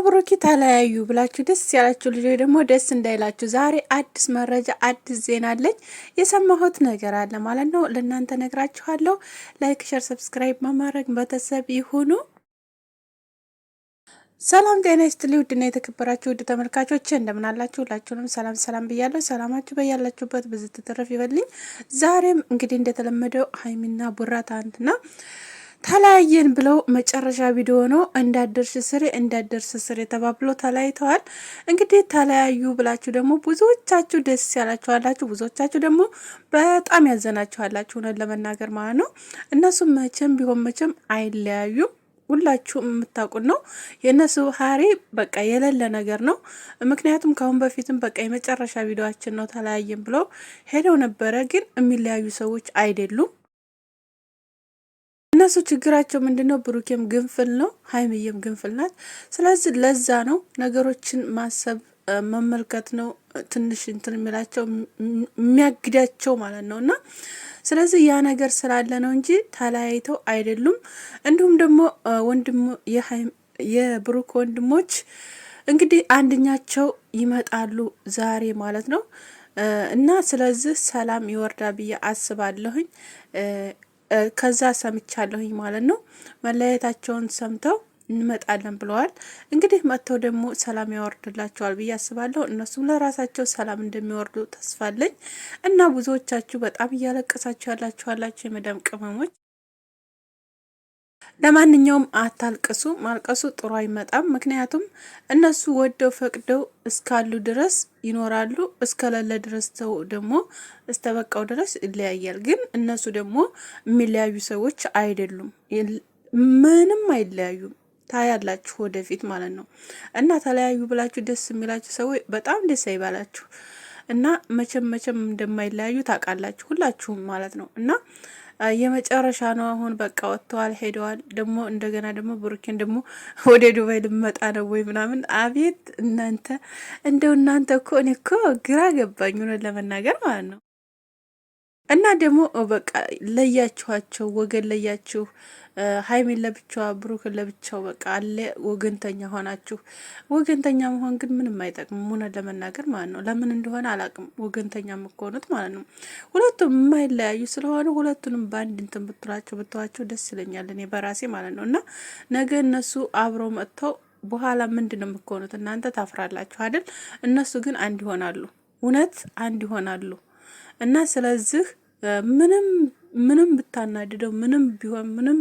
ብሩኪ ተለያዩ ብላችሁ ደስ ያላችሁ ልጆች ደግሞ ደስ እንዳይላችሁ ዛሬ አዲስ መረጃ አዲስ ዜና አለኝ። የሰማሁት ነገር አለ ማለት ነው። ለእናንተ ነግራችኋለሁ። ላይክ፣ ሼር፣ ሰብስክራይብ በማድረግ ቤተሰብ ይሁኑ። ሰላም ጤና ይስጥልኝ። ውድና የተከበራችሁ ውድ ተመልካቾች እንደምን አላችሁ? ሁላችሁንም ሰላም ሰላም ብያለሁ። ሰላማችሁ በያላችሁበት ብዙ ትተረፍ ይበልኝ። ዛሬም እንግዲህ እንደተለመደው ሀይሚና ቡራ ትናንትና ተለያየን ብለው መጨረሻ ቪዲዮ ነው እንዳደርሽ ስሬ ተባብሎ ተለያይተዋል። እንግዲህ ተለያዩ ብላችሁ ደግሞ ብዙዎቻችሁ ደስ ያላችሁ አላችሁ፣ ብዙዎቻችሁ ደግሞ በጣም ያዘናችሁ አላችሁ። እውነት ለመናገር ማለት ነው እነሱ መቼም ቢሆን መቼም አይለያዩም። ሁላችሁም የምታውቁት ነው። የእነሱ ሀሪ በቃ የሌለ ነገር ነው። ምክንያቱም ከአሁን በፊትም በቃ የመጨረሻ ቪዲዮአችን ነው ተለያየን ብለው ሄደው ነበረ። ግን የሚለያዩ ሰዎች አይደሉም። እነሱ ችግራቸው ምንድነው? ብሩኬም ግንፍል ነው፣ ሀይሚዬም ግንፍል ናት። ስለዚህ ለዛ ነው ነገሮችን ማሰብ መመልከት ነው ትንሽ እንትን የሚላቸው የሚያግዳቸው ማለት ነው። እና ስለዚህ ያ ነገር ስላለ ነው እንጂ ተለያይተው አይደሉም። እንዲሁም ደግሞ ወንድም የብሩክ ወንድሞች እንግዲህ አንደኛቸው ይመጣሉ ዛሬ ማለት ነው። እና ስለዚህ ሰላም ይወርዳ ብዬ አስባለሁኝ። ከዛ ሰምቻለሁኝ ማለት ነው። መለያየታቸውን ሰምተው እንመጣለን ብለዋል። እንግዲህ መጥተው ደግሞ ሰላም ያወርድላቸዋል ብዬ አስባለሁ። እነሱም ለራሳቸው ሰላም እንደሚወርዱ ተስፋለኝ። እና ብዙዎቻችሁ በጣም እያለቀሳችሁ ያላችሁ የመዳም ቅመሞች፣ ለማንኛውም አታልቅሱ። ማልቀሱ ጥሩ አይመጣም። ምክንያቱም እነሱ ወደው ፈቅደው እስካሉ ድረስ ይኖራሉ፣ እስከሌለ ድረስ ሰው ደግሞ እስተበቃው ድረስ ይለያያል። ግን እነሱ ደግሞ የሚለያዩ ሰዎች አይደሉም፣ ምንም አይለያዩም። ታያላችሁ ወደፊት ማለት ነው። እና ተለያዩ ብላችሁ ደስ የሚላችሁ ሰዎች በጣም ደስ አይባላችሁ። እና መቼም እንደማይለያዩ ታውቃላችሁ ሁላችሁም ማለት ነው። እና የመጨረሻ ነው። አሁን በቃ ወጥተዋል፣ ሄደዋል። ደግሞ እንደገና ደግሞ ብሩኬን ደግሞ ወደ ዱባይ ልመጣ ነው ወይ ምናምን። አቤት እናንተ እንደው እናንተ እኮ እኔ እኮ ግራ ገባኝ እውነት ለመናገር ማለት ነው። እና ደግሞ በቃ ለያችኋቸው፣ ወገን ለያችሁ። ሀይሚን ለብቻዋ ብሩክን ለብቻው በቃ አለ ወገንተኛ ሆናችሁ። ወገንተኛ መሆን ግን ምንም አይጠቅም እውነት ለመናገር ማለት ነው። ለምን እንደሆነ አላቅም። ወገንተኛ የምትሆኑት ማለት ነው። ሁለቱም የማይለያዩ ስለሆነ ሁለቱንም በአንድ እንትን ብትዋቸው ደስ ይለኛል እኔ በራሴ ማለት ነው። እና ነገ እነሱ አብረው መጥተው በኋላ ምንድን ነው የምትሆኑት? እናንተ ታፍራላችሁ አይደል? እነሱ ግን አንድ ይሆናሉ፣ እውነት አንድ ይሆናሉ። እና ስለዚህ ምንም ብታናድደው ምንም ቢሆን ምንም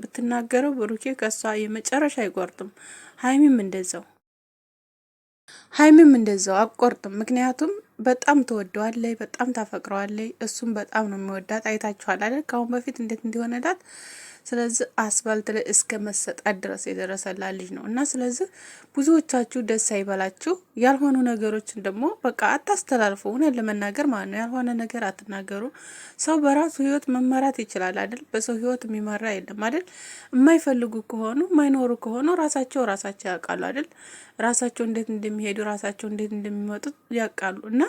ብትናገረው ብሩኬ ከሷ የመጨረሻ አይቆርጥም። ሀይሚም እንደዛው አቆርጥም። ምክንያቱም በጣም ትወደዋለይ፣ በጣም ታፈቅረዋለይ። እሱም በጣም ነው የሚወዳት። አይታችኋል አይደል ካሁን በፊት እንዴት እንዲሆነላት። ስለዚህ አስፋልት ላይ እስከ መሰጣት ድረስ የደረሰላት ልጅ ነው። እና ስለዚህ ብዙዎቻችሁ ደስ አይበላችሁ። ያልሆኑ ነገሮችን ደግሞ በቃ አታስተላልፉ። እውነት ለመናገር ማለት ነው ያልሆነ ነገር አትናገሩ። ሰው በራሱ ህይወት መመራት ይችላል አይደል? በሰው ህይወት የሚመራ የለም አይደል? የማይፈልጉ ከሆኑ የማይኖሩ ከሆኑ ራሳቸው ያውቃሉ አይደል? ራሳቸው እንዴት እንደሚሄዱ ራሳቸው እንዴት እንደሚመጡ ያውቃሉ። እና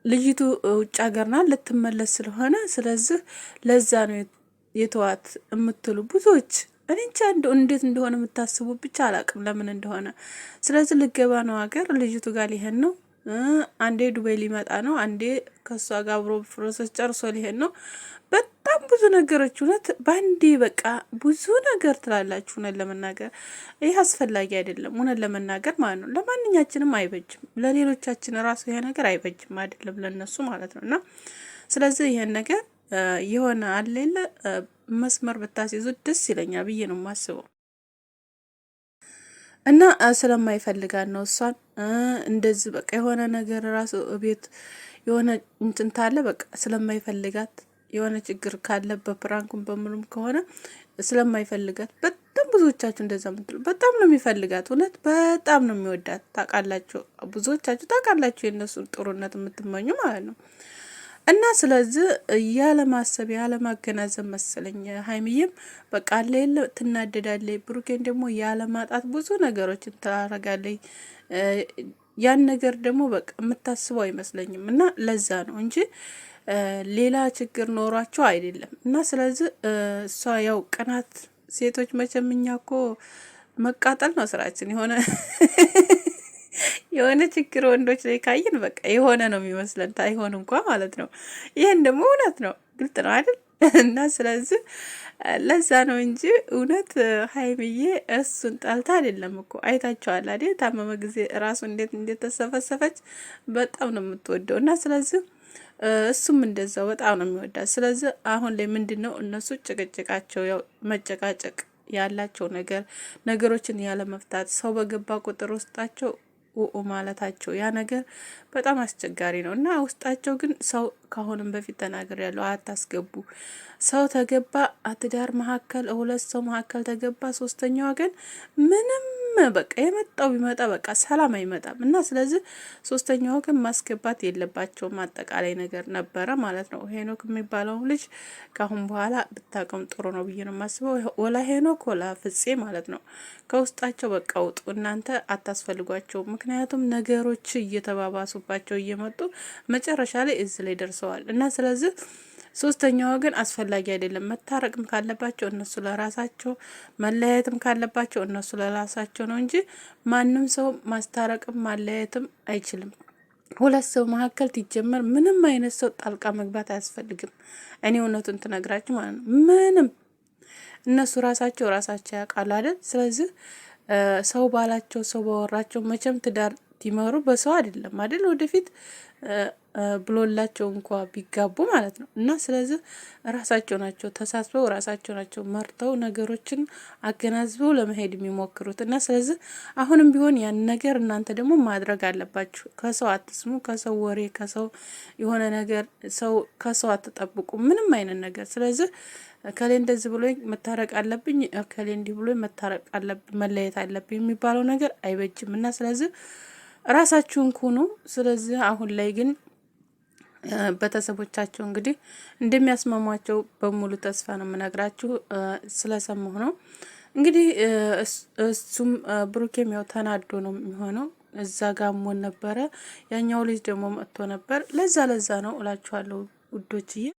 ልጅቱ ውጭ ሀገርና ልትመለስ ስለሆነ ስለዚህ ለዛ ነው የተዋት የምትሉ ብዙዎች፣ እኔ እንጃ እንዴት እንደሆነ የምታስቡ ብቻ አላቅም ለምን እንደሆነ። ስለዚህ ልገባ ነው ሀገር ልጅቱ ጋር ሊሄድ ነው። አንዴ ዱባይ ሊመጣ ነው፣ አንዴ ከሷ ጋር አብሮ ፕሮሰስ ጨርሶ ሊሄድ ነው። በጣም ብዙ ነገሮች እውነት በአንዴ በቃ ብዙ ነገር ትላላችሁ። እውነት ለመናገር ይህ አስፈላጊ አይደለም። እውነት ለመናገር ማለት ነው ለማንኛችንም አይበጅም። ለሌሎቻችን ራሱ ይሄ ነገር አይበጅም አይደለም ለነሱ ማለት ነው። እና ስለዚህ ይሄን ነገር የሆነ አለለ መስመር ብታስይዙ ደስ ይለኛል ብዬ ነው የማስበው። እና ስለማይፈልጋት ነው እሷን እንደዚህ በቃ የሆነ ነገር ራሱ ቤት የሆነ እንትን ታለ በቃ ስለማይፈልጋት የሆነ ችግር ካለ በፕራንኩም በምንም ከሆነ ስለማይፈልጋት በጣም ብዙዎቻችሁ እንደዛ ምትሉ በጣም ነው የሚፈልጋት። እውነት በጣም ነው የሚወዳት። ታውቃላችሁ፣ ብዙዎቻችሁ ታውቃላችሁ የእነሱን ጥሩነት የምትመኙ ማለት ነው። እና ስለዚህ ያለማሰብ ያለማገናዘብ መሰለኝ ሀይሚዬም በቃ ሌለ ትናደዳለች። ብሩኬን ደግሞ ያለማጣት ብዙ ነገሮችን ታረጋለች። ያን ነገር ደግሞ በቃ የምታስበው አይመስለኝም። እና ለዛ ነው እንጂ ሌላ ችግር ኖሯቸው አይደለም። እና ስለዚህ እሷ ያው ቅናት ሴቶች መቼም እኛ እኮ መቃጠል ነው ስራችን። የሆነ ችግር ወንዶች ላይ ካየን በቃ የሆነ ነው የሚመስለን ታይሆን እንኳ ማለት ነው። ይሄን ደግሞ እውነት ነው፣ ግልጥ ነው አይደል? እና ስለዚህ ለዛ ነው እንጂ እውነት ሀይሚዬ እሱን ጠልታ አይደለም እኮ አይታቸዋል አይደል? ታመመ ጊዜ ራሱ እንዴት ተሰፈሰፈች። በጣም ነው የምትወደው እና ስለዚህ እሱም እንደዛው በጣም ነው የሚወዳት። ስለዚህ አሁን ላይ ምንድነው እነሱ ጭቅጭቃቸው ያው መጨቃጨቅ ያላቸው ነገሮችን ያለ መፍታት ሰው በገባ ቁጥር ውስጣቸው ማለታቸው ያ ነገር በጣም አስቸጋሪ ነው እና ውስጣቸው ግን ሰው ካሁንም በፊት ተናገር ያለው አታስገቡ። ሰው ተገባ ትዳር መካከል ሁለት ሰው መካከል ተገባ ሶስተኛ ወገን ምንም በቃ የመጣው ቢመጣ በቃ ሰላም አይመጣም እና ስለዚህ ሶስተኛ ወገን ማስገባት የለባቸውም። አጠቃላይ ነገር ነበረ ማለት ነው። ሄኖክ የሚባለው ልጅ ካሁን በኋላ ብታቀም ጥሩ ነው ብዬ ነው የማስበው። ወላ ሄኖክ ወላ ፍጼ ማለት ነው። ከውስጣቸው በቃ ውጡ፣ እናንተ አታስፈልጓቸው። ምክንያቱም ነገሮች እየተባባሱባቸው እየመጡ መጨረሻ ላይ እዚህ ላይ ደርሰዋል እና ስለዚህ ሶስተኛ ወገን አስፈላጊ አይደለም። መታረቅም ካለባቸው እነሱ ለራሳቸው፣ መለያየትም ካለባቸው እነሱ ለራሳቸው ነው እንጂ ማንም ሰው ማስታረቅም ማለያየትም አይችልም። ሁለት ሰው መካከል ትጀመር ምንም አይነት ሰው ጣልቃ መግባት አያስፈልግም። እኔ እውነቱን ትነግራችሁ ማለት ነው። ምንም እነሱ ራሳቸው ያውቃሉ አይደል? ስለዚህ ሰው ባላቸው ሰው ባወራቸው መቼም ትዳር ይመሩ በሰው አይደለም አይደል? ወደፊት ብሎላቸው እንኳ ቢጋቡ ማለት ነው። እና ስለዚህ ራሳቸው ናቸው ተሳስበው ራሳቸው ናቸው መርተው ነገሮችን አገናዝበው ለመሄድ የሚሞክሩት። እና ስለዚህ አሁንም ቢሆን ያን ነገር እናንተ ደግሞ ማድረግ አለባችሁ። ከሰው አትስሙ፣ ከሰው ወሬ፣ ከሰው የሆነ ነገር ከሰው አትጠብቁ ምንም አይነት ነገር። ስለዚህ ከሌ እንደዚህ ብሎ መታረቅ አለብኝ፣ ከሌ እንዲህ ብሎ መታረቅ አለብኝ፣ መለየት አለብኝ የሚባለው ነገር አይበጅም። እና ስለዚህ ራሳችሁን ኩኑ። ስለዚህ አሁን ላይ ግን ቤተሰቦቻቸው እንግዲህ እንደሚያስማሟቸው በሙሉ ተስፋ ነው የምነግራችሁ። ስለሰማሁ ነው እንግዲህ እሱም ብሩኬም ያው ተናዶ ነው የሚሆነው። እዛ ጋር ሞን ነበረ፣ ያኛው ልጅ ደግሞ መጥቶ ነበር። ለዛ ነው እላችኋለሁ ውዶችዬ።